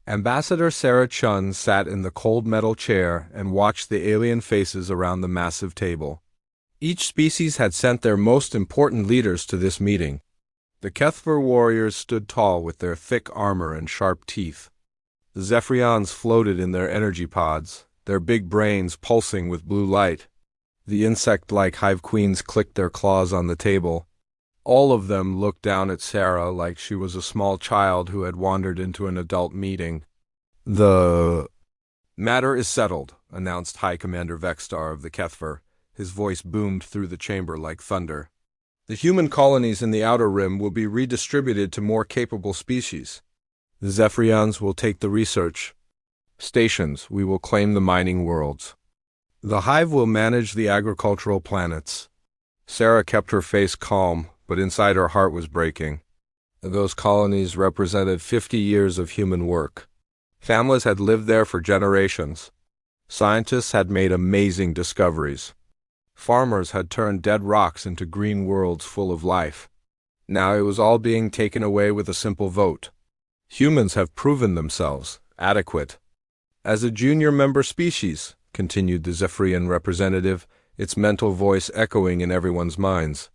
Ambassador Sarah Chun sat in the cold metal chair and watched the alien faces around the massive table. Each species had sent their most important leaders to this meeting. The Kethver warriors stood tall with their thick armor and sharp teeth. The Zephyrians floated in their energy pods, their big brains pulsing with blue light. The insect-like hive queens clicked their claws on the table. All of them looked down at Sarah like she was a small child who had wandered into an adult meeting. "The matter is settled," announced High Commander Vexstar of the Kethver. His voice boomed through the chamber like thunder. "The human colonies in the Outer Rim will be redistributed to more capable species. The Zephyrians will take the research stations. We will claim the mining worlds. The Hive will manage the agricultural planets." Sarah kept her face calm, but inside her heart was breaking. Those colonies represented 50 years of human work. Families had lived there for generations. Scientists had made amazing discoveries. Farmers had turned dead rocks into green worlds full of life. Now it was all being taken away with a simple vote. Humans have proven themselves adequate. "As a junior member species," continued the Zephyrian representative, its mental voice echoing in everyone's minds.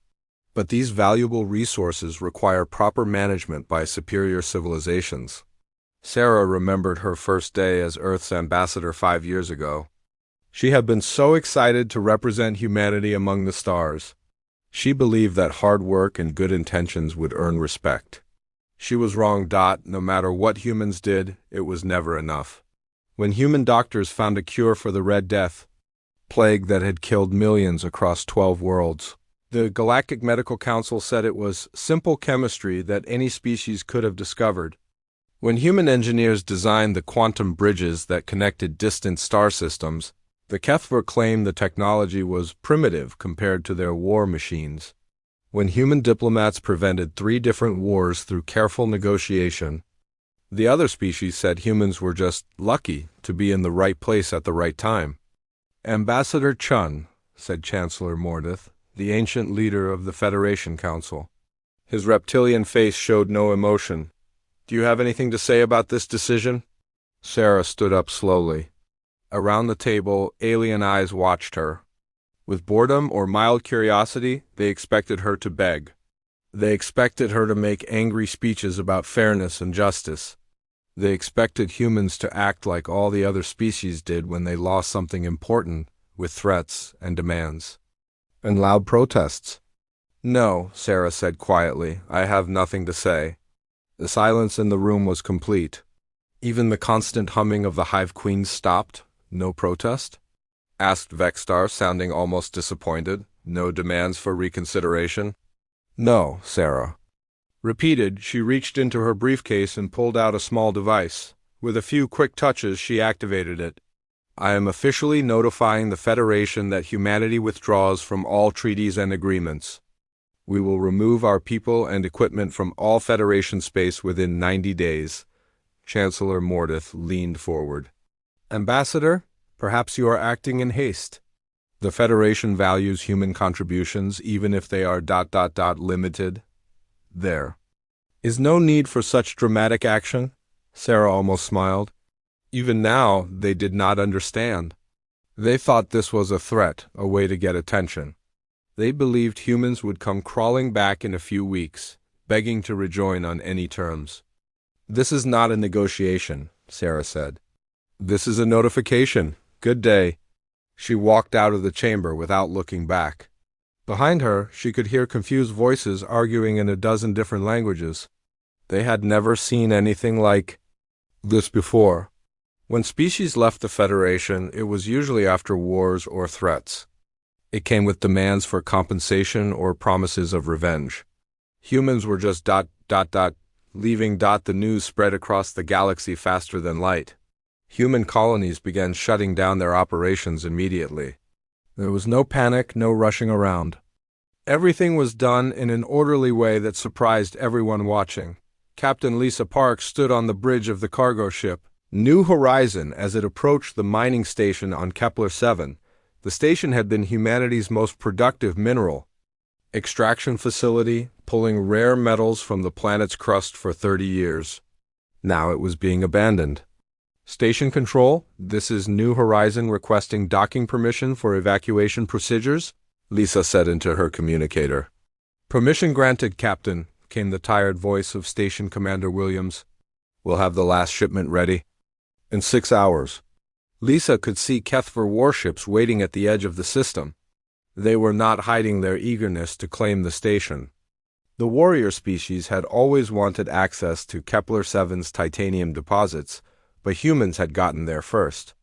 "But these valuable resources require proper management by superior civilizations." Sarah remembered her first day as Earth's ambassador 5 years ago. She had been so excited to represent humanity among the stars. She believed that hard work and good intentions would earn respect. She was wrong. No matter what humans did, it was never enough. When human doctors found a cure for the Red Death, plague that had killed millions across 12 worlds, the Galactic Medical Council said it was simple chemistry that any species could have discovered. When human engineers designed the quantum bridges that connected distant star systems, the Kethver claimed the technology was primitive compared to their war machines. When human diplomats prevented 3 different wars through careful negotiation, the other species said humans were just lucky to be in the right place at the right time. "Ambassador Chun," said Chancellor Mordeth, the ancient leader of the Federation Council. His reptilian face showed no emotion. "Do you have anything to say about this decision?" Sarah stood up slowly. Around the table, alien eyes watched her. With boredom or mild curiosity, they expected her to beg. They expected her to make angry speeches about fairness and justice. They expected humans to act like all the other species did when they lost something important, with threats and demands and loud protests. "No," Sarah said quietly, "I have nothing to say." The silence in the room was complete. Even the constant humming of the hive queens stopped. "No protest?" asked Vexstar, sounding almost disappointed. "No demands for reconsideration?" "No," Sarah repeated. She reached into her briefcase and pulled out a small device. With a few quick touches, she activated it. "I am officially notifying the Federation that humanity withdraws from all treaties and agreements. We will remove our people and equipment from all Federation space within 90 days. Chancellor Mordeth leaned forward. "Ambassador, perhaps you are acting in haste. The Federation values human contributions even if they are limited. There is no need for such dramatic action." Sarah almost smiled. Even now, they did not understand. They thought this was a threat, a way to get attention. They believed humans would come crawling back in a few weeks, begging to rejoin on any terms. "This is not a negotiation," Sarah said. "This is a notification. Good day." She walked out of the chamber without looking back. Behind her, she could hear confused voices arguing in a dozen different languages. They had never seen anything like this before. When species left the Federation, it was usually after wars or threats. It came with demands for compensation or promises of revenge. Humans were just leaving. The news spread across the galaxy faster than light. Human colonies began shutting down their operations immediately. There was no panic, no rushing around. Everything was done in an orderly way that surprised everyone watching. Captain Lisa Parks stood on the bridge of the cargo ship, New Horizon, as it approached the mining station on Kepler 7. The station had been humanity's most productive mineral extraction facility, pulling rare metals from the planet's crust for 30 years. Now it was being abandoned. Station Control, this is New Horizon requesting docking permission for evacuation procedures, Lisa said into her communicator. Permission granted, Captain, came the tired voice of Station Commander Williams. We'll have the last shipment ready in 6 hours. Lisa could see Kethver warships waiting at the edge of the system. They were not hiding their eagerness to claim the station. The warrior species had always wanted access to Kepler-7's titanium deposits, but humans had gotten there first.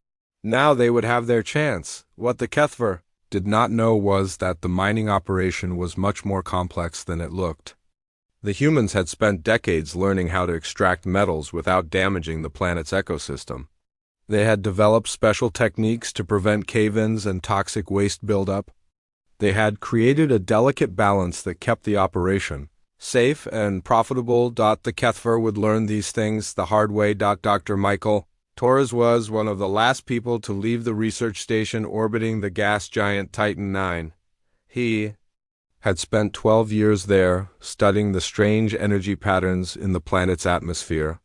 Now they would have their chance. What the Kethver did not know was that the mining operation was much more complex than it looked. The humans had spent decades learning how to extract metals without damaging the planet's ecosystem. They had developed special techniques to prevent cave-ins and toxic waste buildup. They had created a delicate balance that kept the operation safe and profitable. The Kethver would learn these things the hard way. Dr. Michael Torres was one of the last people to leave the research station orbiting the gas giant Titan IX. He had spent 12 years there, studying the strange energy patterns in the planet's atmosphere.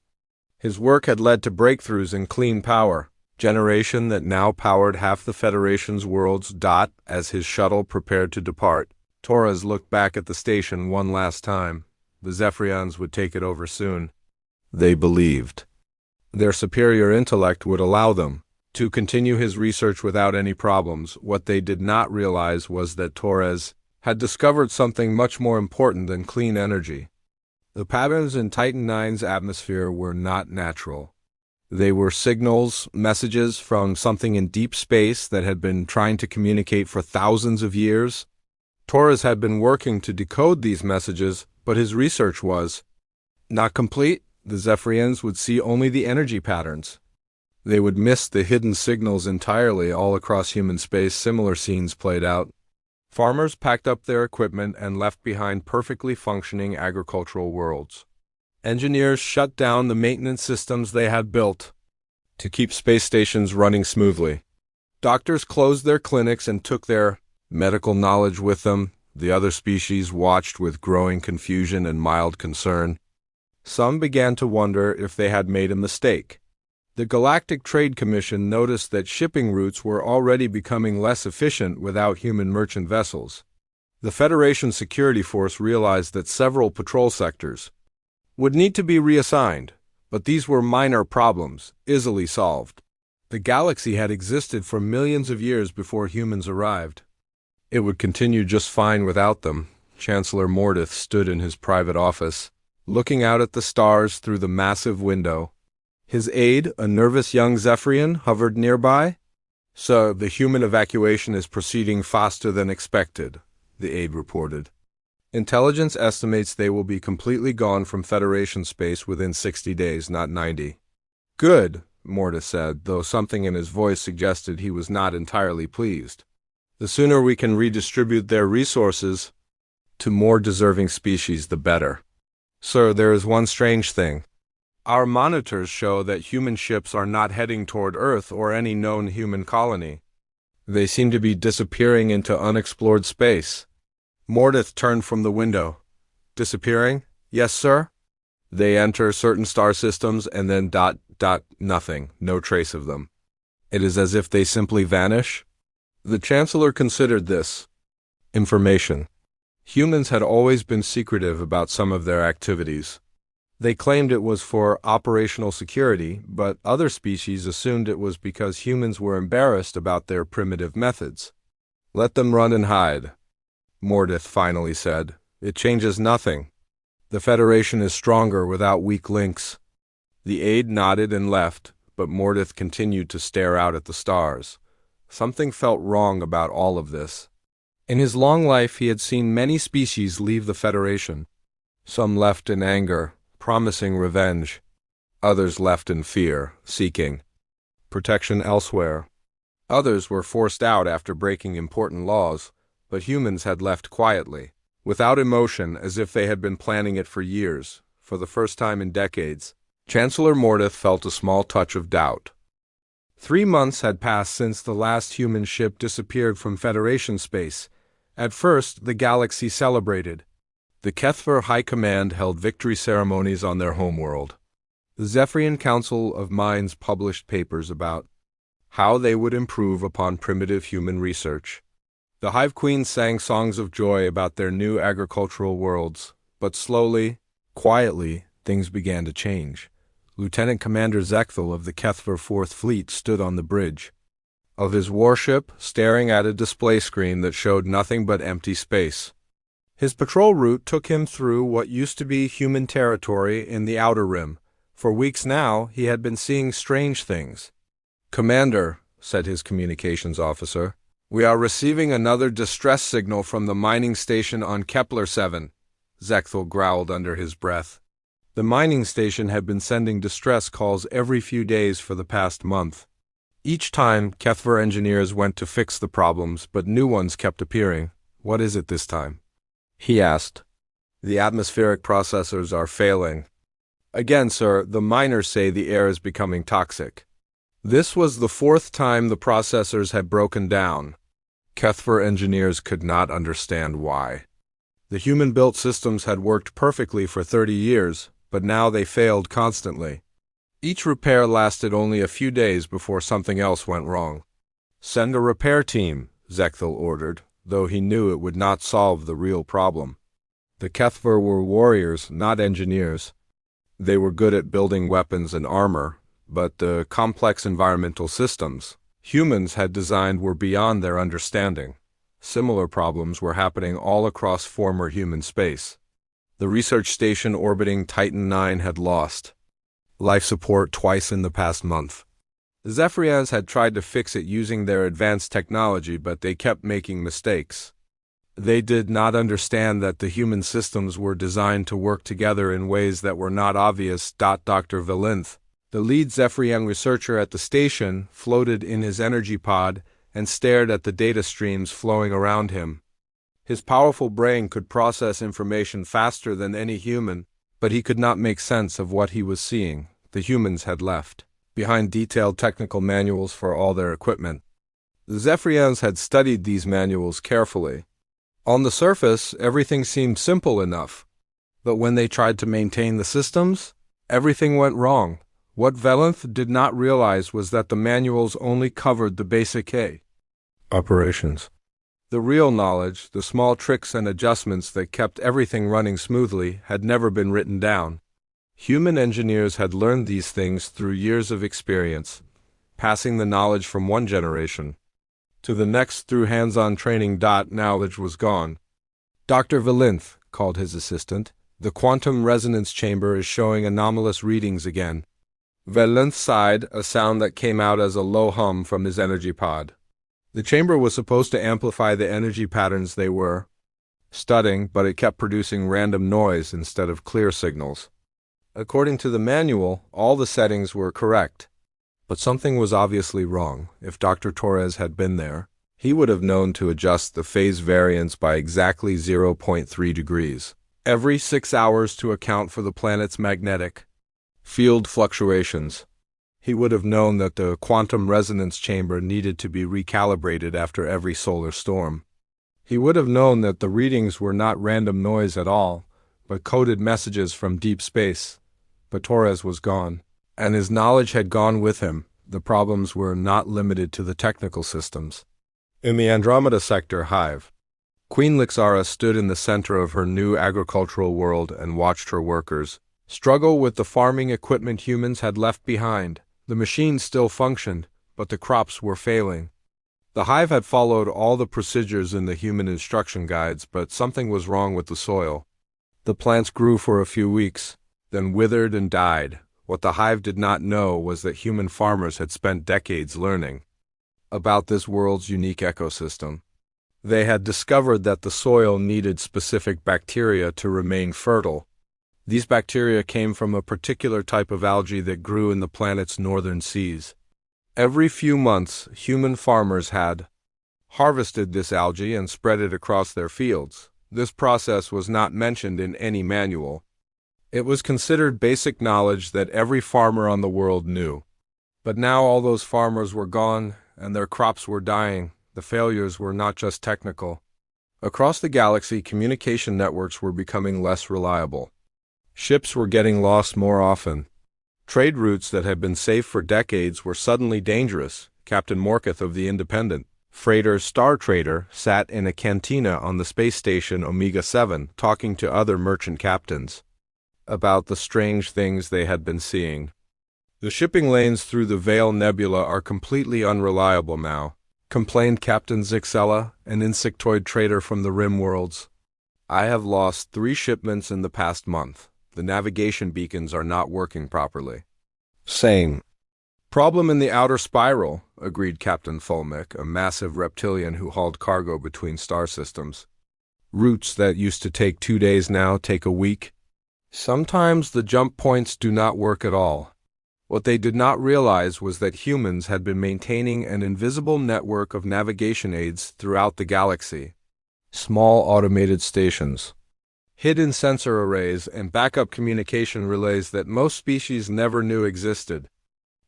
His work had led to breakthroughs in clean power generation that now powered half the Federation's worlds. As his shuttle prepared to depart, Torres looked back at the station one last time. The Zephyrians would take it over soon. They believed their superior intellect would allow them to continue his research without any problems. What they did not realize was that Torres had discovered something much more important than clean energy. The patterns in Titan IX's atmosphere were not natural. They were signals, messages from something in deep space that had been trying to communicate for thousands of years. Torres had been working to decode these messages, but his research was not complete. The Zephyrians would see only the energy patterns. They would miss the hidden signals entirely. All across human space, similar scenes played out. Farmers packed up their equipment and left behind perfectly functioning agricultural worlds. Engineers shut down the maintenance systems they had built to keep space stations running smoothly. Doctors closed their clinics and took their medical knowledge with them. The other species watched with growing confusion and mild concern. Some began to wonder if they had made a mistake. The Galactic Trade Commission noticed that shipping routes were already becoming less efficient without human merchant vessels. The Federation Security Force realized that several patrol sectors would need to be reassigned, but these were minor problems, easily solved. The galaxy had existed for millions of years before humans arrived. It would continue just fine without them. Chancellor Mordith stood in his private office, looking out at the stars through the massive window. His aide, a nervous young Zephyrian, hovered nearby. "So, the human evacuation is proceeding faster than expected," the aide reported. "Intelligence estimates they will be completely gone from Federation space within 60 days, not 90. "Good," Mordith said, though something in his voice suggested he was not entirely pleased. "The sooner we can redistribute their resources to more deserving species, the better. Sir, there is one strange thing. Our monitors show that human ships are not heading toward Earth or any known human colony. They seem to be disappearing into unexplored space." Mordith turned from the window. "Disappearing? Yes, sir. They enter certain star systems and then ... nothing, no trace of them. It is as if they simply vanish." The Chancellor considered this information. Humans had always been secretive about some of their activities. They claimed it was for operational security, but other species assumed it was because humans were embarrassed about their primitive methods. "Let them run and hide," Mordith finally said. "It changes nothing. The Federation is stronger without weak links." The aide nodded and left, but Mordith continued to stare out at the stars. Something felt wrong about all of this. In his long life he had seen many species leave the Federation. Some left in anger, promising revenge. Others left in fear, seeking protection elsewhere. Others were forced out after breaking important laws, but humans had left quietly, without emotion, as if they had been planning it for years. For the first time in decades, Chancellor Mordith felt a small touch of doubt. 3 months had passed since the last human ship disappeared from Federation space. At first, the galaxy celebrated. The Kethver High Command held victory ceremonies on their homeworld. The Zephyrian Council of Minds published papers about how they would improve upon primitive human research. The Hive Queens sang songs of joy about their new agricultural worlds, but slowly, quietly, things began to change. Lieutenant Commander Zekthal of the Kethver 4th Fleet stood on the bridge of his warship, staring at a display screen that showed nothing but empty space. His patrol route took him through what used to be human territory in the Outer Rim. For weeks now, he had been seeing strange things. "Commander," said his communications officer, "we are receiving another distress signal from the mining station on Kepler 7, Zekthal growled under his breath. The mining station had been sending distress calls every few days for the past month. Each time, Kethver engineers went to fix the problems, but new ones kept appearing. "What is it this time?" he asked. "The atmospheric processors are failing." "Again, sir, the miners say the air is becoming toxic." This was the 4th time the processors had broken down. Kethver engineers could not understand why. The human-built systems had worked perfectly for 30 years, but now they failed constantly. Each repair lasted only a few days before something else went wrong. "Send a repair team," Zekthal ordered, though he knew it would not solve the real problem. The Kethver were warriors, not engineers. They were good at building weapons and armor, but the complex environmental systems humans had designed were beyond their understanding. Similar problems were happening all across former human space. The research station orbiting Titan 9 had lost life support twice in the past month. The Zephyrians had tried to fix it using their advanced technology, but they kept making mistakes. They did not understand that the human systems were designed to work together in ways that were not obvious. Dr. Valinth, the lead Zephyrian researcher at the station, floated in his energy pod and stared at the data streams flowing around him. His powerful brain could process information faster than any human, but he could not make sense of what he was seeing. The humans had left behind detailed technical manuals for all their equipment. The Zephyrians had studied these manuals carefully. On the surface, everything seemed simple enough, but when they tried to maintain the systems, everything went wrong. What Valinth did not realize was that the manuals only covered the basic operations. The real knowledge, the small tricks and adjustments that kept everything running smoothly, had never been written down. Human engineers had learned these things through years of experience, passing the knowledge from one generation to the next through hands-on training. Knowledge was gone. "Dr. Valinth," called his assistant, "the quantum resonance chamber is showing anomalous readings again." Valinth sighed, a sound that came out as a low hum from his energy pod. The chamber was supposed to amplify the energy patterns they were studying, but it kept producing random noise instead of clear signals. According to the manual, all the settings were correct. But something was obviously wrong. If Dr. Torres had been there, he would have known to adjust the phase variance by exactly 0.3 degrees every 6 hours to account for the planet's magnetic field fluctuations. He would have known that the quantum resonance chamber needed to be recalibrated after every solar storm. He would have known that the readings were not random noise at all, but coded messages from deep space. But Torres was gone, and his knowledge had gone with him. The problems were not limited to the technical systems. In the Andromeda Sector hive, Queen Lixara stood in the center of her new agricultural world and watched her workers struggle with the farming equipment humans had left behind. The machines still functioned, but the crops were failing. The hive had followed all the procedures in the human instruction guides, but something was wrong with the soil. The plants grew for a few weeks, then withered and died. What the hive did not know was that human farmers had spent decades learning about this world's unique ecosystem. They had discovered that the soil needed specific bacteria to remain fertile. These bacteria came from a particular type of algae that grew in the planet's northern seas. Every few months, human farmers had harvested this algae and spread it across their fields. This process was not mentioned in any manual. It was considered basic knowledge that every farmer on the world knew. But now all those farmers were gone, and their crops were dying. The failures were not just technical. Across the galaxy, communication networks were becoming less reliable. Ships were getting lost more often. Trade routes that had been safe for decades were suddenly dangerous. Captain Morketh of the Independent freighter Star Trader sat in a cantina on the space station Omega-7 talking to other merchant captains about the strange things they had been seeing. "The shipping lanes through the Veil Nebula are completely unreliable now," complained Captain Zixella, an insectoid trader from the Rim Worlds. "I have lost 3 shipments in the past month. The navigation beacons are not working properly." "Same. Problem in the outer spiral," agreed Captain Fulmick, a massive reptilian who hauled cargo between star systems. "Routes that used to take 2 days now take a week. Sometimes the jump points do not work at all." What they did not realize was that humans had been maintaining an invisible network of navigation aids throughout the galaxy. Small automated stations, hidden sensor arrays, and backup communication relays that most species never knew existed.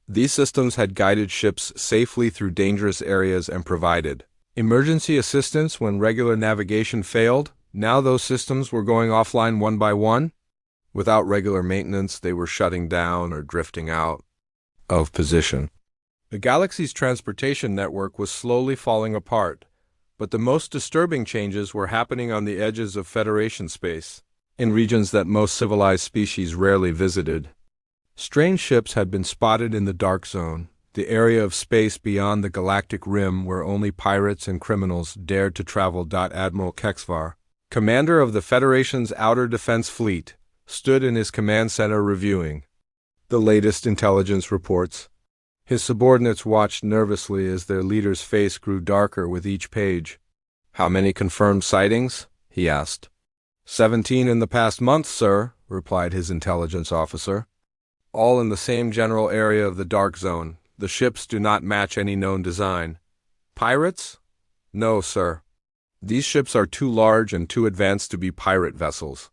These systems had guided ships safely through dangerous areas and provided emergency assistance when regular navigation failed. Now those systems were going offline one by one. Without regular maintenance, they were shutting down or drifting out of position. The galaxy's transportation network was slowly falling apart, but the most disturbing changes were happening on the edges of Federation space, in regions that most civilized species rarely visited. Strange ships had been spotted in the Dark Zone, the area of space beyond the galactic rim where only pirates and criminals dared to travel. Admiral Kexvar, commander of the Federation's Outer Defense Fleet, stood in his command center reviewing the latest intelligence reports. His subordinates watched nervously as their leader's face grew darker with each page. "How many confirmed sightings?" he asked. 17 in the past month, sir," replied his intelligence officer. "All in the same general area of the Dark Zone. The ships do not match any known design." "Pirates?" "No, sir. These ships are too large and too advanced to be pirate vessels.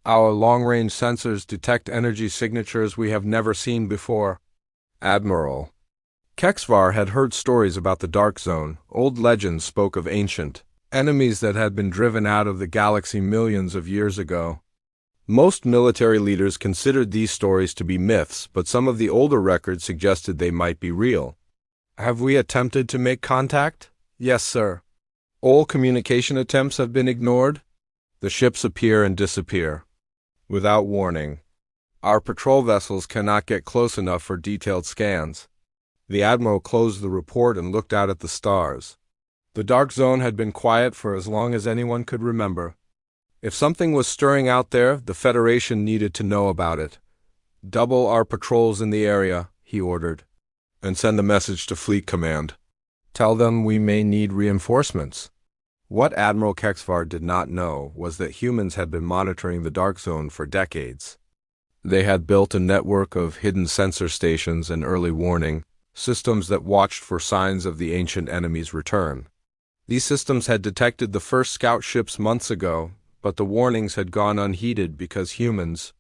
Our long-range sensors detect energy signatures we have never seen before." "Admiral." Kexvar had heard stories about the Dark Zone. Old legends spoke of ancient enemies that had been driven out of the galaxy millions of years ago. Most military leaders considered these stories to be myths, but some of the older records suggested they might be real. "Have we attempted to make contact?" "Yes, sir." "All communication attempts have been ignored?" "The ships appear and disappear without warning. Our patrol vessels cannot get close enough for detailed scans." The Admiral closed the report and looked out at the stars. The Dark Zone had been quiet for as long as anyone could remember. If something was stirring out there, the Federation needed to know about it. "Double our patrols in the area," he ordered, "and send a message to Fleet Command. Tell them we may need reinforcements." What Admiral Kexvar did not know was that humans had been monitoring the Dark Zone for decades. They had built a network of hidden sensor stations and early warning systems that watched for signs of the ancient enemy's return. These systems had detected the first scout ships months ago, but the warnings had gone unheeded because humans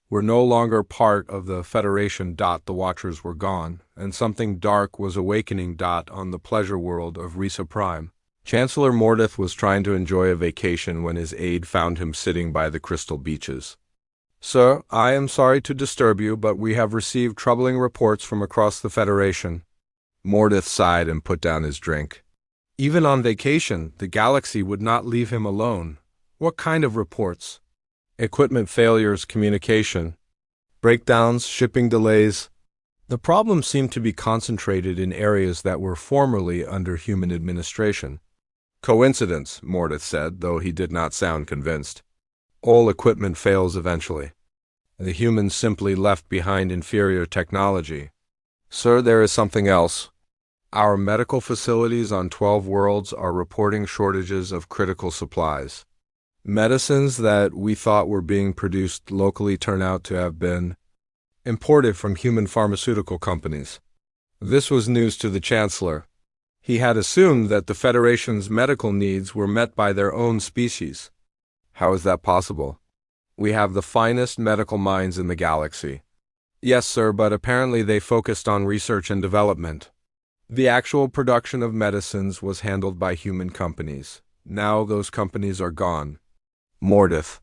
were no longer part of the Federation. The Watchers were gone, and something dark was awakening. On the pleasure world of Risa Prime, Chancellor Mordeth was trying to enjoy a vacation when his aide found him sitting by the crystal beaches. "Sir, I am sorry to disturb you, but we have received troubling reports from across the Federation." Mordeth sighed and put down his drink. Even on vacation, the galaxy would not leave him alone. "What kind of reports?" "Equipment failures, communication breakdowns, shipping delays." The problem seemed to be concentrated in areas that were formerly under human administration. "Coincidence," Mordeth said, though he did not sound convinced. "All equipment fails eventually. The humans simply left behind inferior technology." "Sir, there is something else. Our medical facilities on 12 worlds are reporting shortages of critical supplies. Medicines that we thought were being produced locally turn out to have been imported from human pharmaceutical companies." This was news to the Chancellor. He had assumed that the Federation's medical needs were met by their own species. "How is that possible?" "We have the finest medical minds in the galaxy." "Yes, sir, but apparently they focused on research and development. The actual production of medicines was handled by human companies. Now those companies are gone." Mordeth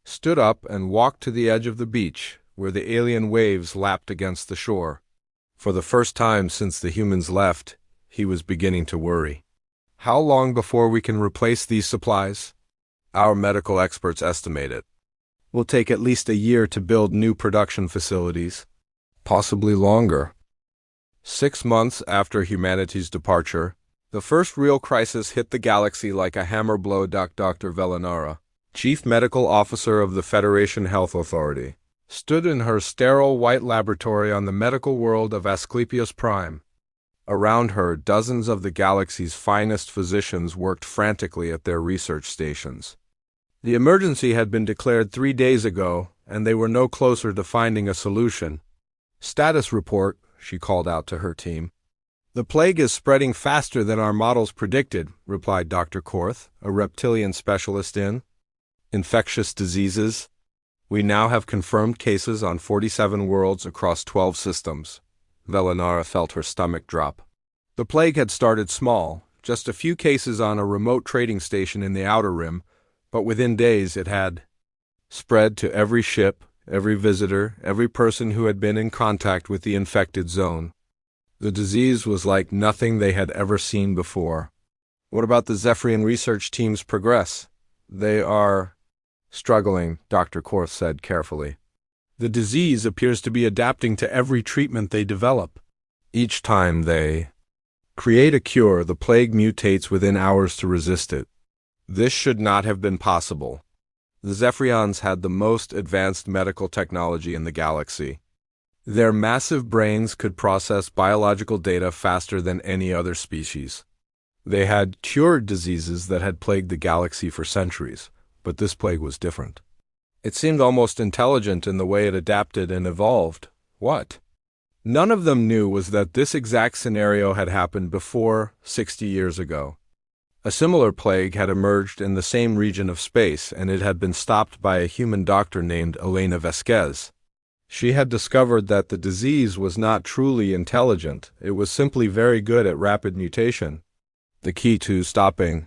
stood up and walked to the edge of the beach, where the alien waves lapped against the shore. For the first time since the humans left, he was beginning to worry. How long before we can replace these supplies? Our medical experts estimate it will take at least a year to build new production facilities, possibly longer. 6 months after humanity's departure, the first real crisis hit the galaxy like a hammer blow. Dr. Velinara, chief medical officer of the Federation Health Authority, stood in her sterile white laboratory on the medical world of Asclepius Prime. Around her, dozens of the galaxy's finest physicians worked frantically at their research stations. The emergency had been declared 3 days ago, and they were no closer to finding a solution. "Status report," she called out to her team. "The plague is spreading faster than our models predicted," replied Dr. Korth, a reptilian specialist in infectious diseases. "We now have confirmed cases on 47 worlds across 12 systems." Velinara felt her stomach drop. The plague had started small, just a few cases on a remote trading station in the Outer Rim, but within days it had spread to every ship, every visitor, every person who had been in contact with the infected zone. The disease was like nothing they had ever seen before. "What about the Zephyrian research team's progress?" "They are struggling," Dr. Korth said carefully. "The disease appears to be adapting to every treatment they develop. Each time they create a cure, the plague mutates within hours to resist it. This should not have been possible. The Zephyrians had the most advanced medical technology in the galaxy. Their massive brains could process biological data faster than any other species. They had cured diseases that had plagued the galaxy for centuries, but this plague was different. It seemed almost intelligent in the way it adapted and evolved. What none of them knew was that this exact scenario had happened before 60 years ago. A similar plague had emerged in the same region of space, and it had been stopped by a human doctor named Elena Vasquez. She had discovered that the disease was not truly intelligent, it was simply very good at rapid mutation. The key to stopping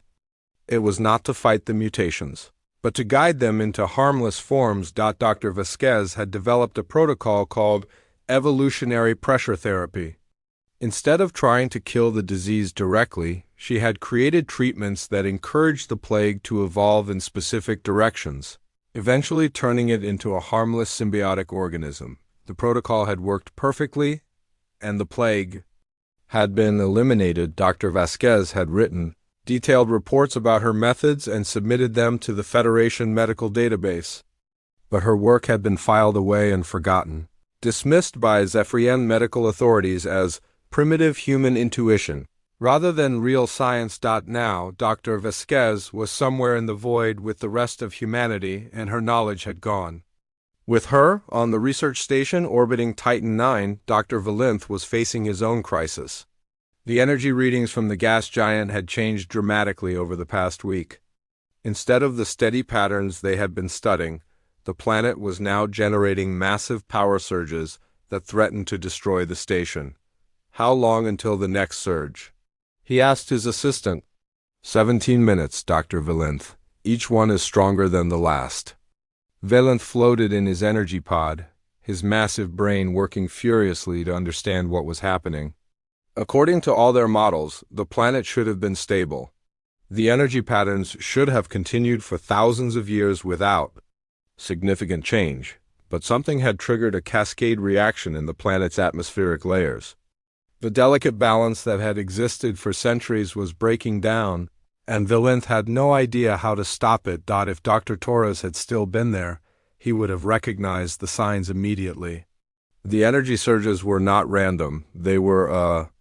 it was not to fight the mutations, but to guide them into harmless forms. Dr. Vasquez had developed a protocol called evolutionary pressure therapy. Instead of trying to kill the disease directly, she had created treatments that encouraged the plague to evolve in specific directions, eventually turning it into a harmless symbiotic organism. The protocol had worked perfectly, and the plague had been eliminated. Dr. Vasquez had written detailed reports about her methods and submitted them to the Federation medical database. But her work had been filed away and forgotten, dismissed by Zephyrian medical authorities as primitive human intuition, rather than real science. Now, Dr. Vasquez was somewhere in the void with the rest of humanity, and her knowledge had gone. With her, on the research station orbiting Titan 9, Dr. Valinth was facing his own crisis. The energy readings from the gas giant had changed dramatically over the past week. Instead of the steady patterns they had been studying, the planet was now generating massive power surges that threatened to destroy the station. How long until the next surge? He asked his assistant. 17 minutes, Dr. Valinth. Each one is stronger than the last. Valinth floated in his energy pod, his massive brain working furiously to understand what was happening. According to all their models, the planet should have been stable. The energy patterns should have continued for thousands of years without significant change, but something had triggered a cascade reaction in the planet's atmospheric layers. The delicate balance that had existed for centuries was breaking down, and Valinth had no idea how to stop it. If Dr. Torres had still been there, he would have recognized the signs immediately. The energy surges were not random. They were a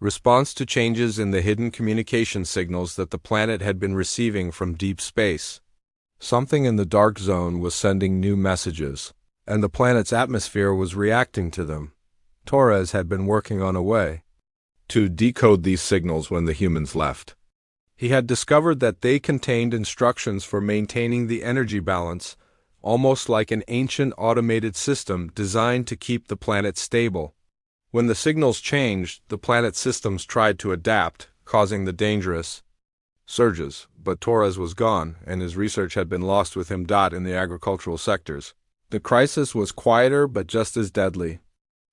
response to changes in the hidden communication signals that the planet had been receiving from deep space. Something in the dark zone was sending new messages, and the planet's atmosphere was reacting to them. Torres had been working on a way to decode these signals when the humans left. He had discovered that they contained instructions for maintaining the energy balance, almost like an ancient automated system designed to keep the planet stable. When the signals changed, the planet's systems tried to adapt, causing the dangerous surges, but Torres was gone, and his research had been lost with him. In the agricultural sectors, The crisis was quieter but just as deadly.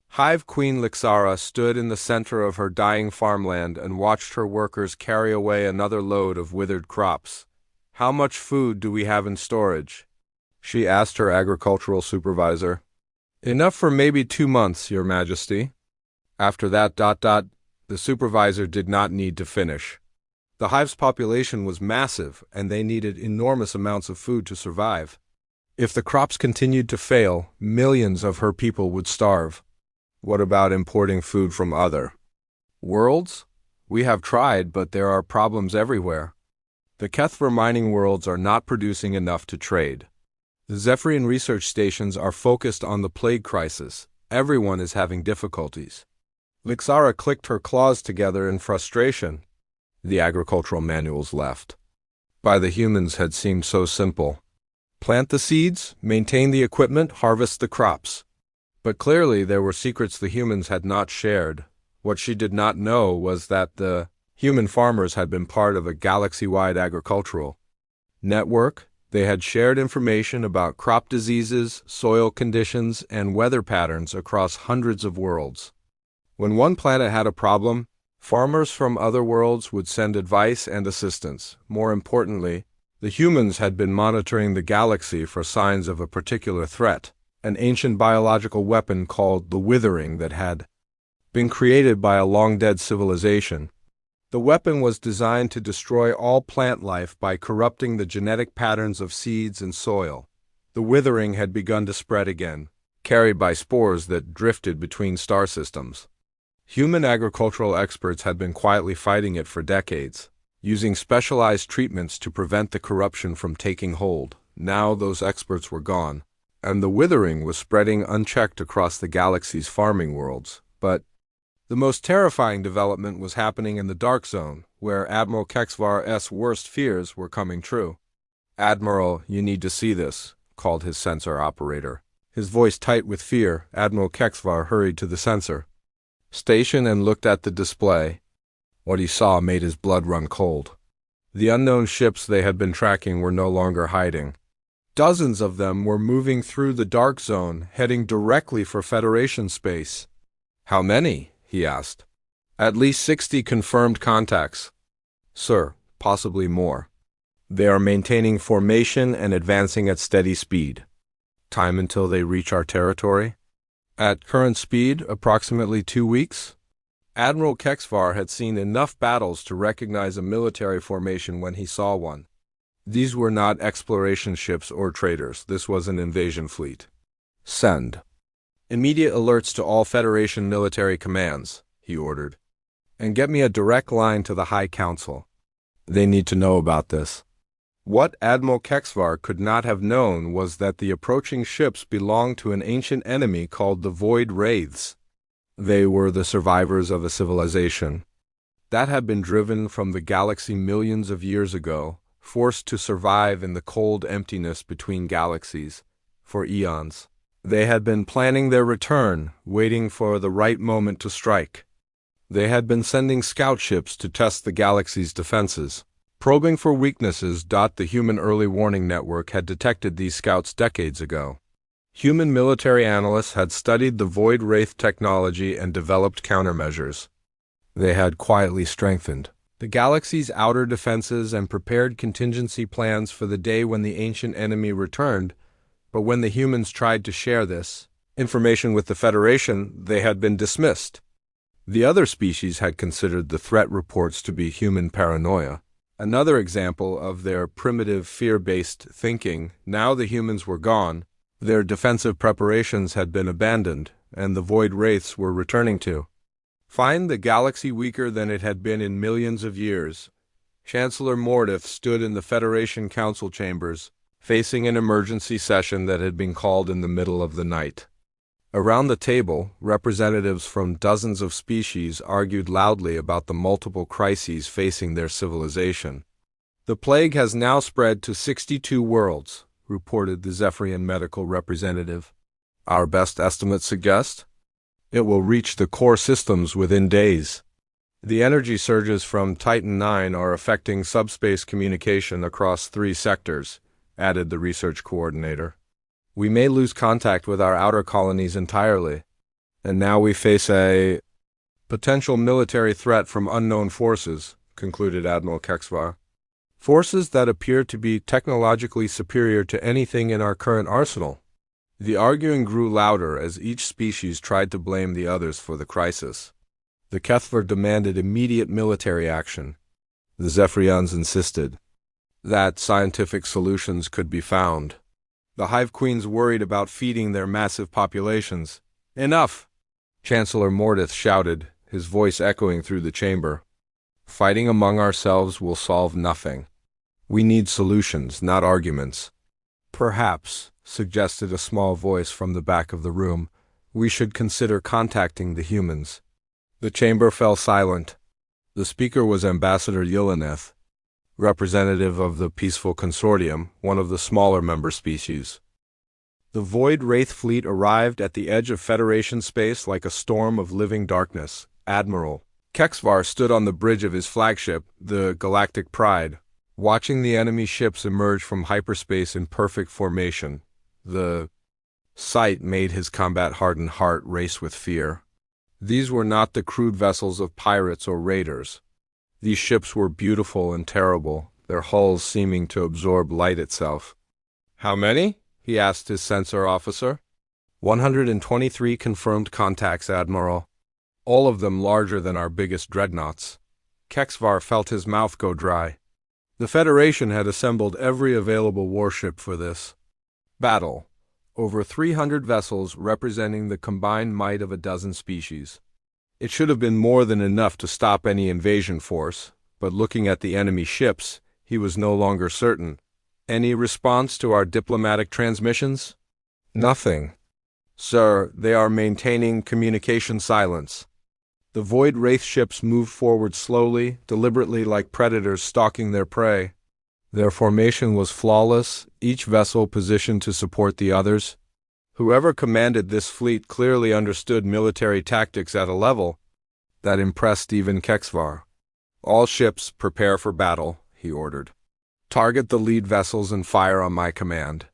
Hive Queen Lixara stood in the center of her dying farmland and watched her workers carry away another load of withered crops. "How much food do we have in storage?" she asked her agricultural supervisor. "Enough for maybe 2 months, Your Majesty." After that, the supervisor did not need to finish. The hive's population was massive, and they needed enormous amounts of food to survive. If the crops continued to fail, millions of her people would starve. What about importing food from other worlds? We have tried, but there are problems everywhere. The Kethver mining worlds are not producing enough to trade. The Zephyrian research stations are focused on the plague crisis. Everyone is having difficulties. Lixara clicked her claws together in frustration. The agricultural manuals left. By the humans had seemed so simple. Plant the seeds, maintain the equipment, harvest the crops. But clearly there were secrets the humans had not shared. What she did not know was that the human farmers had been part of a galaxy-wide agricultural network. They had shared information about crop diseases, soil conditions, and weather patterns across hundreds of worlds. When one planet had a problem, farmers from other worlds would send advice and assistance. More importantly, the humans had been monitoring the galaxy for signs of a particular threat, an ancient biological weapon called the Withering that had been created by a long-dead civilization. The weapon was designed to destroy all plant life by corrupting the genetic patterns of seeds and soil. The Withering had begun to spread again, carried by spores that drifted between star systems. Human agricultural experts had been quietly fighting it for decades, using specialized treatments to prevent the corruption from taking hold. Now those experts were gone, and the Withering was spreading unchecked across the galaxy's farming worlds. But the most terrifying development was happening in the Dark Zone, where Admiral Kexvar's worst fears were coming true. "Admiral, you need to see this," called his sensor operator. His voice tight with fear, Admiral Kexvar hurried to the sensor station and looked at the display. What he saw made his blood run cold. The unknown ships they had been tracking were no longer hiding. Dozens of them were moving through the Dark Zone, heading directly for Federation space. "How many?" he asked. "At least 60 confirmed contacts, sir, possibly more. They are maintaining formation and advancing at steady speed." "Time until they reach our territory?" "At current speed, approximately 2 weeks. Admiral Kexvar had seen enough battles to recognize a military formation when he saw one. These were not exploration ships or traders. This was an invasion fleet. "Send immediate alerts to all Federation military commands," he ordered. "And get me a direct line to the High Council. They need to know about this." What Admiral Kexvar could not have known was that the approaching ships belonged to an ancient enemy called the Void Wraiths. They were the survivors of a civilization that had been driven from the galaxy millions of years ago, forced to survive in the cold emptiness between galaxies for eons. They had been planning their return, waiting for the right moment to strike. They had been sending scout ships to test the galaxy's defenses, probing for weaknesses. The Human Early Warning Network had detected these scouts decades ago. Human military analysts had studied the Void Wraith technology and developed countermeasures. They had quietly strengthened the galaxy's outer defenses and prepared contingency plans for the day when the ancient enemy returned. But when the humans tried to share this information with the Federation, they had been dismissed. The other species had considered the threat reports to be human paranoia, another example of their primitive fear-based thinking. Now the humans were gone. Their defensive preparations had been abandoned, and the Void Wraiths were returning to find the galaxy weaker than it had been in millions of years. Chancellor Mordith stood in the Federation Council chambers, facing an emergency session that had been called in the middle of the night. Around the table, representatives from dozens of species argued loudly about the multiple crises facing their civilization. "The plague has now spread to 62 worlds," reported the Zephyrian medical representative. "Our best estimates suggest it will reach the core systems within days. The energy surges from Titan 9 are affecting subspace communication across 3 sectors," added the research coordinator. We may lose contact with our outer colonies entirely. And now we face a potential military threat from unknown forces, concluded Admiral Kexvar. Forces that appear to be technologically superior to anything in our current arsenal. The arguing grew louder as each species tried to blame the others for the crisis. The Kethvar demanded immediate military action. The Zephyrians insisted that scientific solutions could be found. The Hive Queens worried about feeding their massive populations. Enough! Chancellor Mordith shouted, his voice echoing through the chamber. Fighting among ourselves will solve nothing. We need solutions, not arguments. Perhaps, suggested a small voice from the back of the room, we should consider contacting the humans. The chamber fell silent. The speaker was Ambassador Yellaneth, representative of the Peaceful Consortium, one of the smaller member species. The Void Wraith fleet arrived at the edge of Federation space like a storm of living darkness. Admiral Kexvar stood on the bridge of his flagship, the Galactic Pride, watching the enemy ships emerge from hyperspace in perfect formation. The sight made his combat-hardened heart race with fear. These were not the crude vessels of pirates or raiders. These ships were beautiful and terrible, their hulls seeming to absorb light itself. How many? He asked his sensor officer. 123 confirmed contacts, Admiral. All of them larger than our biggest dreadnoughts. Kexvar felt his mouth go dry. The Federation had assembled every available warship for this battle. Over 300 vessels representing the combined might of a dozen species. It should have been more than enough to stop any invasion force, but looking at the enemy ships, he was no longer certain. Any response to our diplomatic transmissions? Nothing. Sir, they are maintaining communication silence. The Void Wraith ships moved forward slowly, deliberately like predators stalking their prey. Their formation was flawless, each vessel positioned to support the others. Whoever commanded this fleet clearly understood military tactics at a level that impressed even Kexvar. All ships prepare for battle, he ordered. Target the lead vessels and fire on my command.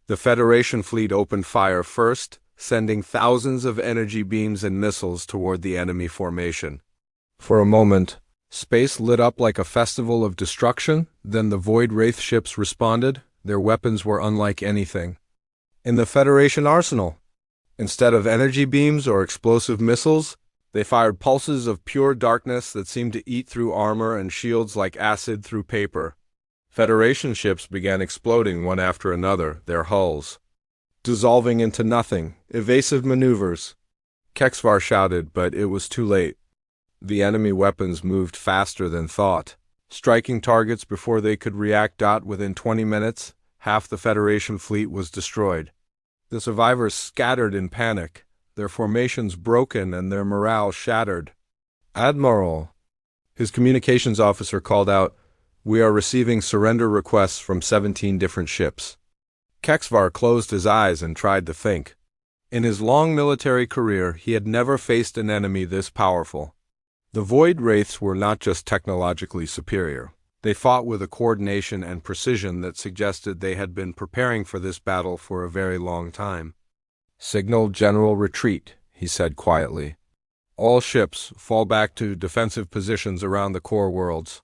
The Federation fleet opened fire first, sending thousands of energy beams and missiles toward the enemy formation. For a moment, space lit up like a festival of destruction, then the Void Wraith ships responded. Their weapons were unlike anything in the Federation arsenal. Instead of energy beams or explosive missiles, they fired pulses of pure darkness that seemed to eat through armor and shields like acid through paper. Federation ships began exploding one after another, their hulls dissolving into nothing. Evasive maneuvers. Kexvar shouted, but it was too late. The enemy weapons moved faster than thought, striking targets before they could react. Within 20 minutes, half the Federation fleet was destroyed. The survivors scattered in panic, their formations broken and their morale shattered. Admiral, his communications officer called out, we are receiving surrender requests from 17 different ships. Kexvar closed his eyes and tried to think. In his long military career, he had never faced an enemy this powerful. The Void Wraiths were not just technologically superior. They fought with a coordination and precision that suggested they had been preparing for this battle for a very long time. Signal general retreat, he said quietly. All ships fall back to defensive positions around the core worlds.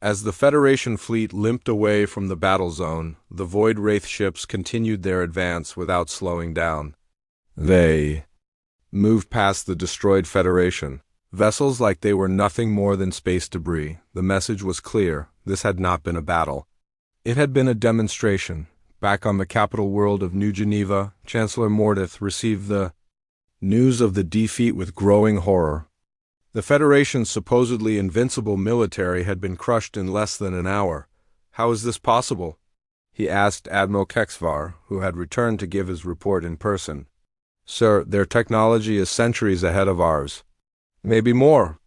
As the Federation fleet limped away from the battle zone, the Void Wraith ships continued their advance without slowing down. They moved past the destroyed Federation, vessels like they were nothing more than space debris. The message was clear. This had not been a battle. It had been a demonstration. Back on the capital world of New Geneva, Chancellor Mordith received the news of the defeat with growing horror. The Federation's supposedly invincible military had been crushed in less than an hour. How is this possible? He asked Admiral Kexvar, who had returned to give his report in person. Sir, their technology is centuries ahead of ours. Maybe more.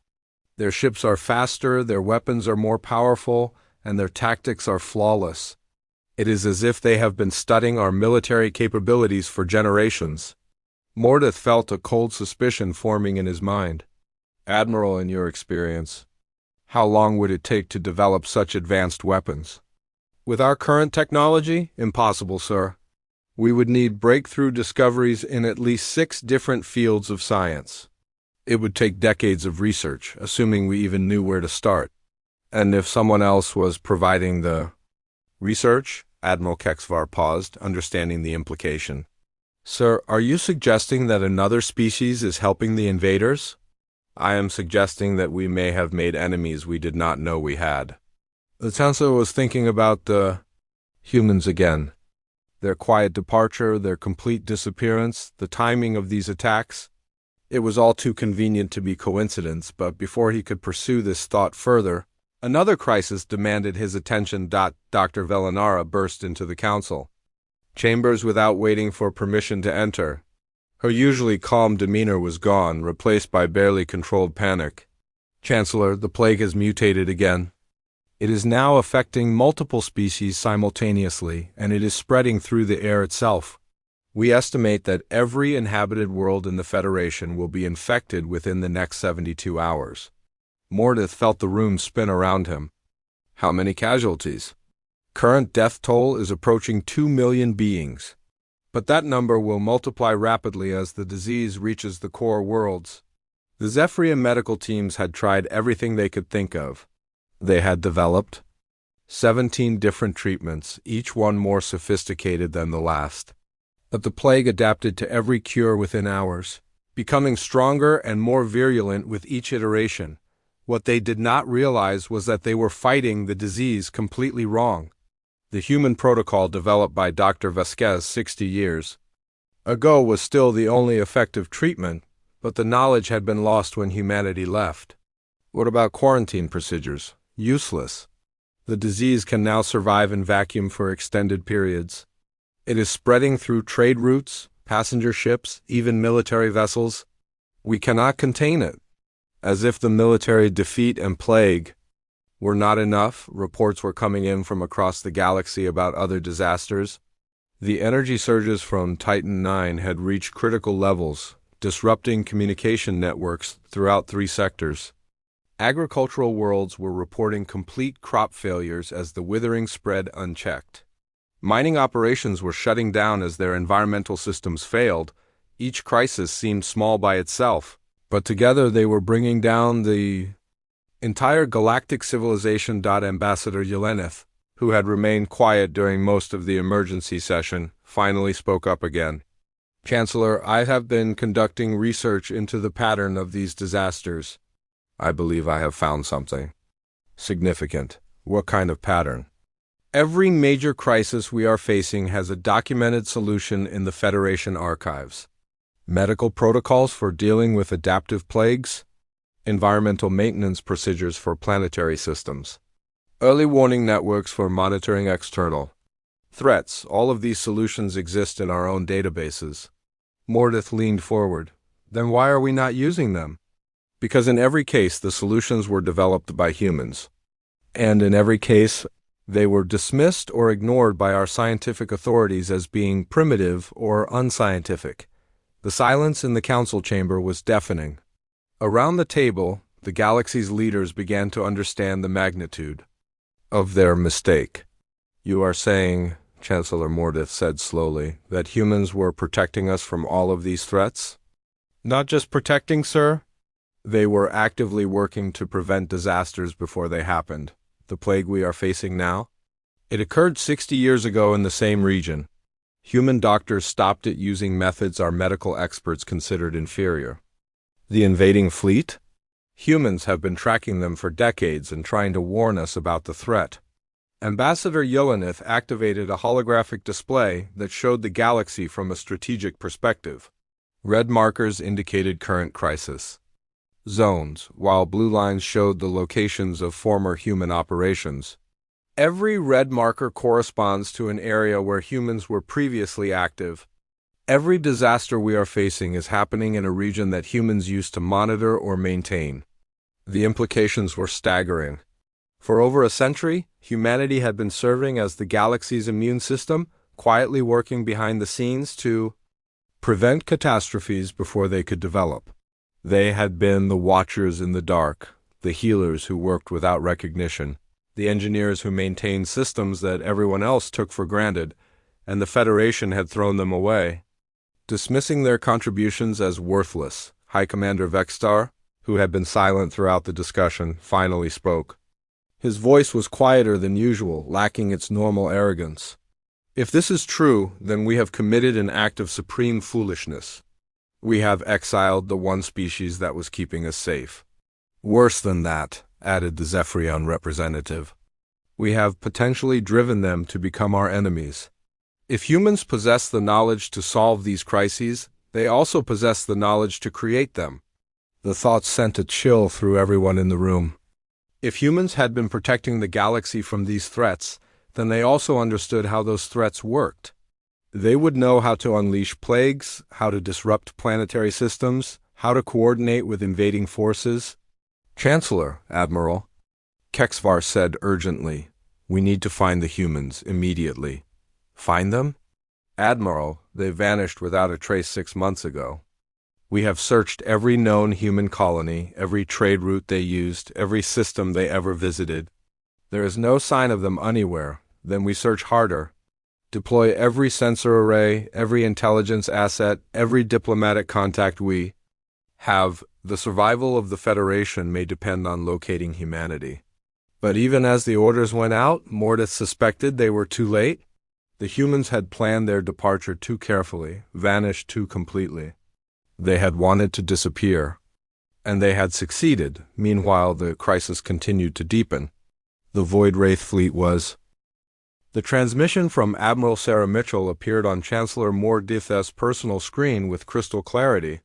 Their ships are faster, their weapons are more powerful, and their tactics are flawless. It is as if they have been studying our military capabilities for generations. Mordith felt a cold suspicion forming in his mind. Admiral, in your experience, how long would it take to develop such advanced weapons? With our current technology, impossible, sir. We would need breakthrough discoveries in at least 6 different fields of science. It would take decades of research, assuming we even knew where to start. And if someone else was providing the research? Admiral Kexvar paused, understanding the implication. Sir, are you suggesting that another species is helping the invaders? I am suggesting that we may have made enemies we did not know we had. The Chancellor was thinking about the humans again. Their quiet departure, their complete disappearance, the timing of these attacks. It was all too convenient to be coincidence, but before he could pursue this thought further, another crisis demanded his attention. Dr. Velinara burst into the council chambers without waiting for permission to enter. Her usually calm demeanor was gone, replaced by barely controlled panic. Chancellor, the plague has mutated again. It is now affecting multiple species simultaneously, and it is spreading through the air itself. We estimate that every inhabited world in the Federation will be infected within the next 72 hours. Mordeth felt the room spin around him. How many casualties? Current death toll is approaching 2 million beings. But that number will multiply rapidly as the disease reaches the core worlds. The Zephyria medical teams had tried everything they could think of. They had developed 17 different treatments, each one more sophisticated than the last. But the plague adapted to every cure within hours, becoming stronger and more virulent with each iteration. What they did not realize was that they were fighting the disease completely wrong. The human protocol developed by Dr. Vasquez 60 years ago was still the only effective treatment, but the knowledge had been lost when humanity left. What about quarantine procedures? Useless. The disease can now survive in vacuum for extended periods. It is spreading through trade routes, passenger ships, even military vessels. We cannot contain it. As if the military defeat and plague were not enough, reports were coming in from across the galaxy about other disasters. The energy surges from Titan 9 had reached critical levels, disrupting communication networks throughout 3 sectors. Agricultural worlds were reporting complete crop failures as the withering spread unchecked. Mining operations were shutting down as their environmental systems failed. Each crisis seemed small by itself, but together they were bringing down the entire galactic civilization. Ambassador Yelenith, who had remained quiet during most of the emergency session, finally spoke up again. Chancellor, I have been conducting research into the pattern of these disasters. I believe I have found something significant. What kind of pattern? Every major crisis we are facing has a documented solution in the Federation archives. Medical protocols for dealing with adaptive plagues, environmental maintenance procedures for planetary systems, early warning networks for monitoring external threats. All of these solutions exist in our own databases. Mordeth leaned forward. Then why are we not using them? Because in every case the solutions were developed by humans. And in every case, they were dismissed or ignored by our scientific authorities as being primitive or unscientific. The silence in the council chamber was deafening. Around the table, the galaxy's leaders began to understand the magnitude of their mistake. You are saying, Chancellor Mordeth said slowly, that humans were protecting us from all of these threats? Not just protecting, sir. They were actively working to prevent disasters before they happened. The plague we are facing now? It occurred 60 years ago in the same region. Human doctors stopped it using methods our medical experts considered inferior. The invading fleet? Humans have been tracking them for decades and trying to warn us about the threat. Ambassador Yelenith activated a holographic display that showed the galaxy from a strategic perspective. Red markers indicated current crisis zones, while blue lines showed the locations of former human operations. Every red marker corresponds to an area where humans were previously active. Every disaster we are facing is happening in a region that humans used to monitor or maintain. The implications were staggering. For over a century, humanity had been serving as the galaxy's immune system, quietly working behind the scenes to prevent catastrophes before they could develop. They had been the watchers in the dark, the healers who worked without recognition, the engineers who maintained systems that everyone else took for granted, and the Federation had thrown them away. Dismissing their contributions as worthless, High Commander Vexstar, who had been silent throughout the discussion, finally spoke. His voice was quieter than usual, lacking its normal arrogance. If this is true, then we have committed an act of supreme foolishness. We have exiled the one species that was keeping us safe. Worse than that, added the Zephyrion representative. We have potentially driven them to become our enemies. If humans possess the knowledge to solve these crises, they also possess the knowledge to create them. The thought sent a chill through everyone in the room. If humans had been protecting the galaxy from these threats, then they also understood how those threats worked. They would know how to unleash plagues, how to disrupt planetary systems, how to coordinate with invading forces. Chancellor, Admiral, Kexvar said urgently, we need to find the humans immediately. Find them? Admiral, they vanished without a trace 6 months ago. We have searched every known human colony, every trade route they used, every system they ever visited. There is no sign of them anywhere. Then we search harder. Deploy every sensor array, every intelligence asset, every diplomatic contact we have. The survival of the Federation may depend on locating humanity. But even as the orders went out, Mordeth suspected they were too late. The humans had planned their departure too carefully, vanished too completely. They had wanted to disappear, and they had succeeded. Meanwhile, the crisis continued to deepen. The Void Wraith fleet was... The transmission from Admiral Sarah Mitchell appeared on Chancellor Mordeth's personal screen with crystal clarity.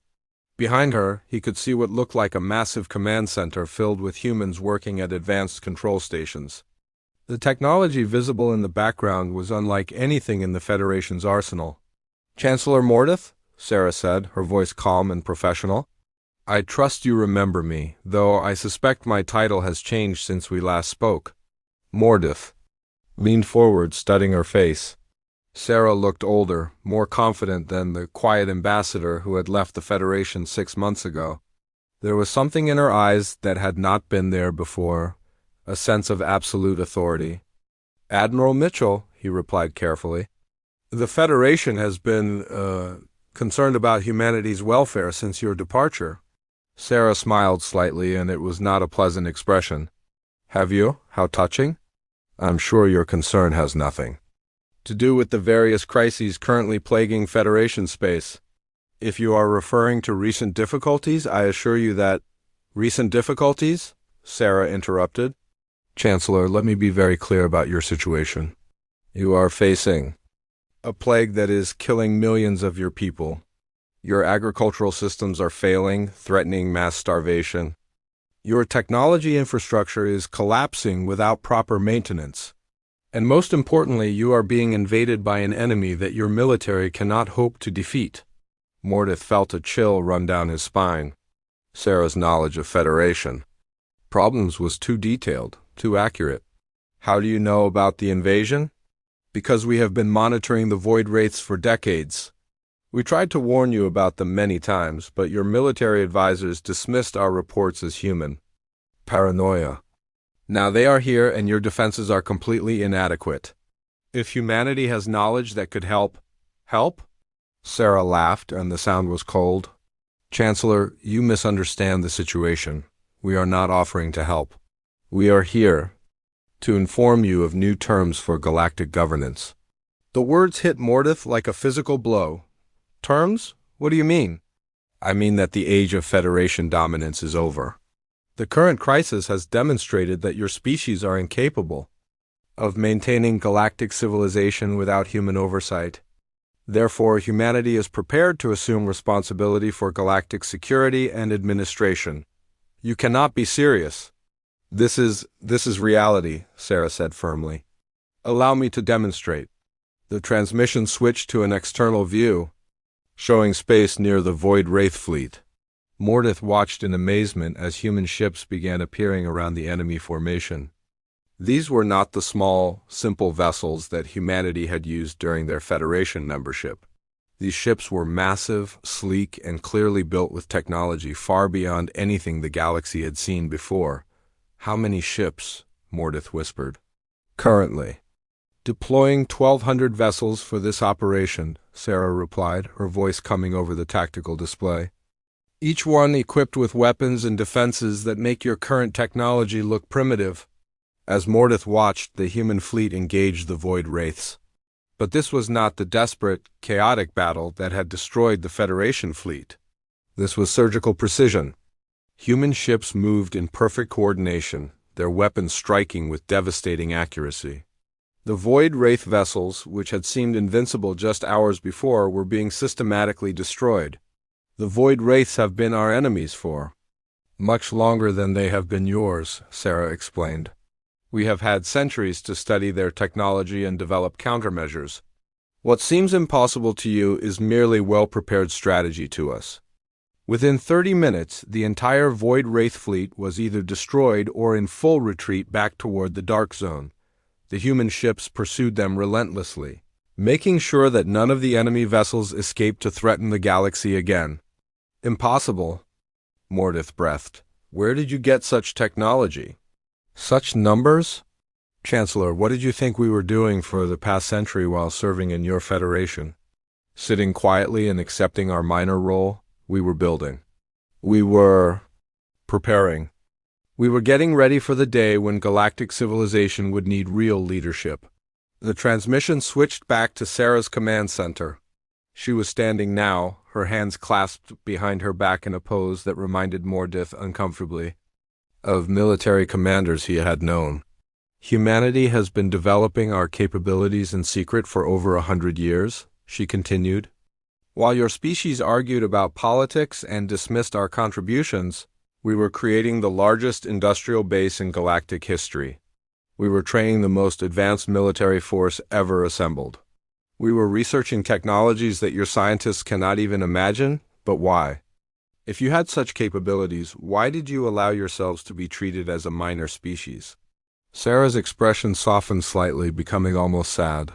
Behind her, he could see what looked like a massive command center filled with humans working at advanced control stations. The technology visible in the background was unlike anything in the Federation's arsenal. Chancellor Mordeth? Sarah said, her voice calm and professional. I trust you remember me, though I suspect my title has changed since we last spoke. Mordeth leaned forward, studying her face. Sarah looked older, more confident than the quiet ambassador who had left the Federation 6 months ago. There was something in her eyes that had not been there before, a sense of absolute authority. Admiral Mitchell, he replied carefully. The Federation has been, concerned about humanity's welfare since your departure. Sarah smiled slightly, and it was not a pleasant expression. Have you? How touching? I'm sure your concern has nothing to do with the various crises currently plaguing Federation space. If you are referring to recent difficulties, I assure you that... Recent difficulties? Sarah interrupted. Chancellor, let me be very clear about your situation. You are facing a plague that is killing millions of your people. Your agricultural systems are failing, threatening mass starvation. Your technology infrastructure is collapsing without proper maintenance. And most importantly, you are being invaded by an enemy that your military cannot hope to defeat. Mordeth felt a chill run down his spine. Sarah's knowledge of Federation problems was too detailed, too accurate. How do you know about the invasion? Because we have been monitoring the Void Wraiths for decades. We tried to warn you about them many times, but your military advisors dismissed our reports as human. Paranoia. Now they are here and your defenses are completely inadequate. If humanity has knowledge that could help... Help? Sarah laughed, and the sound was cold. Chancellor, you misunderstand the situation. We are not offering to help. We are here to inform you of new terms for galactic governance. The words hit Mordeth like a physical blow. Terms? What do you mean? I mean that the age of Federation dominance is over. The current crisis has demonstrated that your species are incapable of maintaining galactic civilization without human oversight. Therefore, humanity is prepared to assume responsibility for galactic security and administration. You cannot be serious. This is reality, Sarah said firmly. Allow me to demonstrate. The transmission switched to an external view, showing space near the Void Wraith fleet. Mordeth watched in amazement as human ships began appearing around the enemy formation. These were not the small, simple vessels that humanity had used during their Federation membership. These ships were massive, sleek, and clearly built with technology far beyond anything the galaxy had seen before. How many ships? Mordeth whispered. Currently. Deploying 1,200 vessels for this operation, Sarah replied, her voice coming over the tactical display. Each one equipped with weapons and defenses that make your current technology look primitive. As Mordeth watched, the human fleet engaged the Void Wraiths. But this was not the desperate, chaotic battle that had destroyed the Federation fleet. This was surgical precision. Human ships moved in perfect coordination, their weapons striking with devastating accuracy. The Void Wraith vessels, which had seemed invincible just hours before, were being systematically destroyed. The Void Wraiths have been our enemies for much longer than they have been yours, Sarah explained. We have had centuries to study their technology and develop countermeasures. What seems impossible to you is merely well-prepared strategy to us. Within 30 minutes, the entire Void Wraith fleet was either destroyed or in full retreat back toward the Dark Zone. The human ships pursued them relentlessly, making sure that none of the enemy vessels escaped to threaten the galaxy again. Impossible, Mordeth breathed. Where did you get such technology? Such numbers? Chancellor, what did you think we were doing for the past century while serving in your federation? Sitting quietly and accepting our minor role? We were building. We were preparing. We were getting ready for the day when galactic civilization would need real leadership. The transmission switched back to Sarah's command center. She was standing now, her hands clasped behind her back in a pose that reminded Mordeth uncomfortably of military commanders he had known. Humanity has been developing our capabilities in secret for over 100 years, she continued. While your species argued about politics and dismissed our contributions, we were creating the largest industrial base in galactic history. We were training the most advanced military force ever assembled. We were researching technologies that your scientists cannot even imagine, but why? If you had such capabilities, why did you allow yourselves to be treated as a minor species? Sarah's expression softened slightly, becoming almost sad.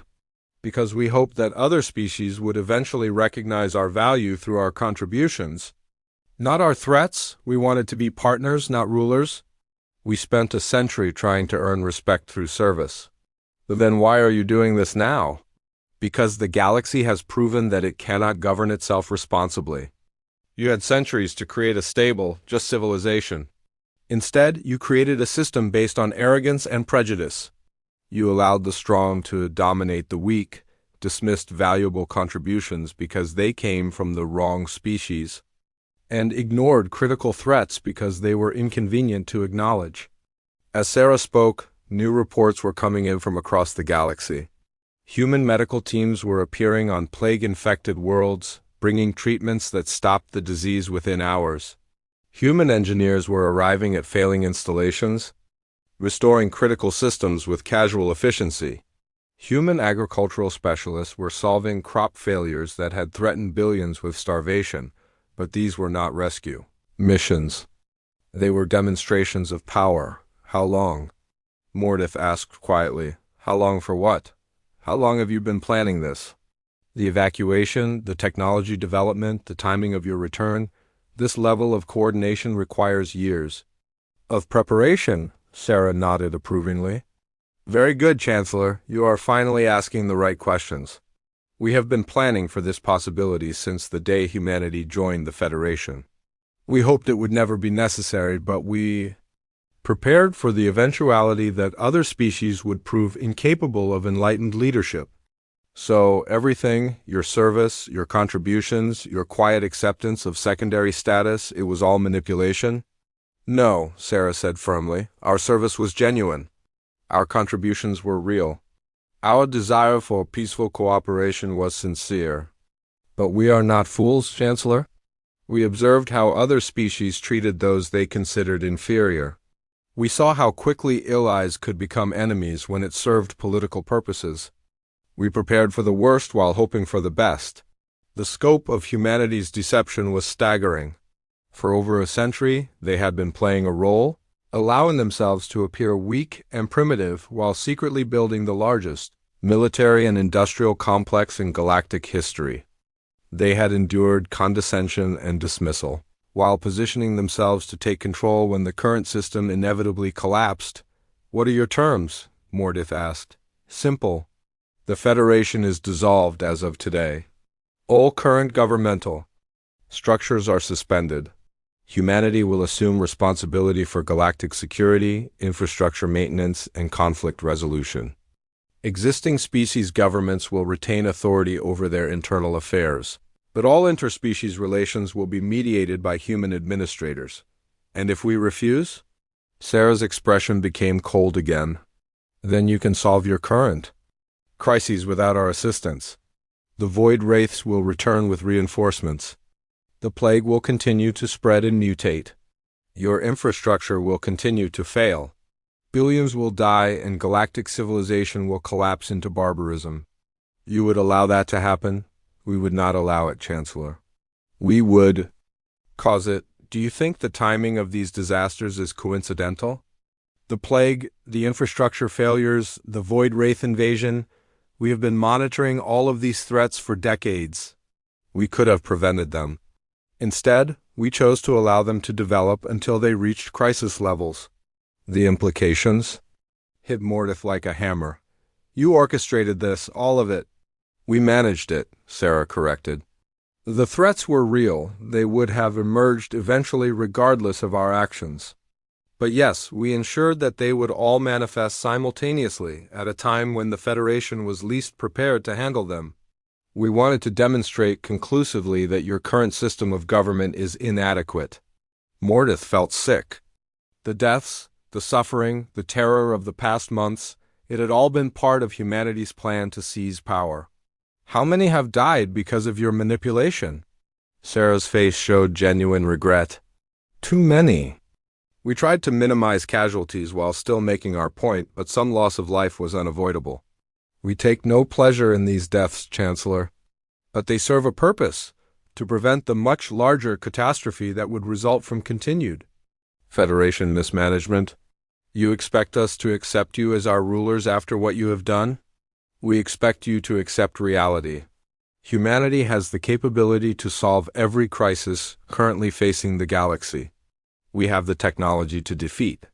Because we hoped that other species would eventually recognize our value through our contributions. Not our threats, we wanted to be partners, not rulers. We spent a century trying to earn respect through service. But then why are you doing this now? Because the galaxy has proven that it cannot govern itself responsibly. You had centuries to create a stable, just civilization. Instead, you created a system based on arrogance and prejudice. You allowed the strong to dominate the weak, dismissed valuable contributions because they came from the wrong species, and ignored critical threats because they were inconvenient to acknowledge. As Sarah spoke, new reports were coming in from across the galaxy. Human medical teams were appearing on plague-infected worlds, bringing treatments that stopped the disease within hours. Human engineers were arriving at failing installations, restoring critical systems with casual efficiency. Human agricultural specialists were solving crop failures that had threatened billions with starvation, but these were not rescue missions. They were demonstrations of power. How long? Mordeth asked quietly. How long for what? How long have you been planning this? The evacuation, the technology development, the timing of your return, this level of coordination requires years of preparation, Sarah nodded approvingly. Very good, Chancellor. You are finally asking the right questions. We have been planning for this possibility since the day humanity joined the Federation. We hoped it would never be necessary, but we prepared for the eventuality that other species would prove incapable of enlightened leadership. So everything, your service, your contributions, your quiet acceptance of secondary status, it was all manipulation? No, Sarah said firmly. Our service was genuine. Our contributions were real. Our desire for peaceful cooperation was sincere. But we are not fools, Chancellor. We observed how other species treated those they considered inferior. We saw how quickly allies could become enemies when it served political purposes. We prepared for the worst while hoping for the best. The scope of humanity's deception was staggering. For over a century, they had been playing a role, allowing themselves to appear weak and primitive while secretly building the largest military and industrial complex in galactic history. They had endured condescension and dismissal, while positioning themselves to take control when the current system inevitably collapsed. What are your terms? Mordeth asked. Simple. The Federation is dissolved as of today. All current governmental structures are suspended. Humanity will assume responsibility for galactic security, infrastructure maintenance, and conflict resolution. Existing species governments will retain authority over their internal affairs, but all interspecies relations will be mediated by human administrators. And if we refuse? Sarah's expression became cold again. Then you can solve your current crises without our assistance. The void wraiths will return with reinforcements. The plague will continue to spread and mutate. Your infrastructure will continue to fail. Billions will die and galactic civilization will collapse into barbarism. You would allow that to happen? We would not allow it, Chancellor. We would cause it. Do you think the timing of these disasters is coincidental? The plague, the infrastructure failures, the void wraith invasion, we have been monitoring all of these threats for decades. We could have prevented them. Instead, we chose to allow them to develop until they reached crisis levels. The implications hit Mordeth like a hammer. You orchestrated this, all of it. We managed it, Sarah corrected. The threats were real. They would have emerged eventually regardless of our actions. But yes, we ensured that they would all manifest simultaneously at a time when the Federation was least prepared to handle them. We wanted to demonstrate conclusively that your current system of government is inadequate. Mordeth felt sick. The deaths, the suffering, the terror of the past months, it had all been part of humanity's plan to seize power. How many have died because of your manipulation? Sarah's face showed genuine regret. Too many. We tried to minimize casualties while still making our point, but some loss of life was unavoidable. We take no pleasure in these deaths, Chancellor. But they serve a purpose, to prevent the much larger catastrophe that would result from continued Federation mismanagement. You expect us to accept you as our rulers after what you have done? We expect you to accept reality. Humanity has the capability to solve every crisis currently facing the galaxy. We have the technology to defeat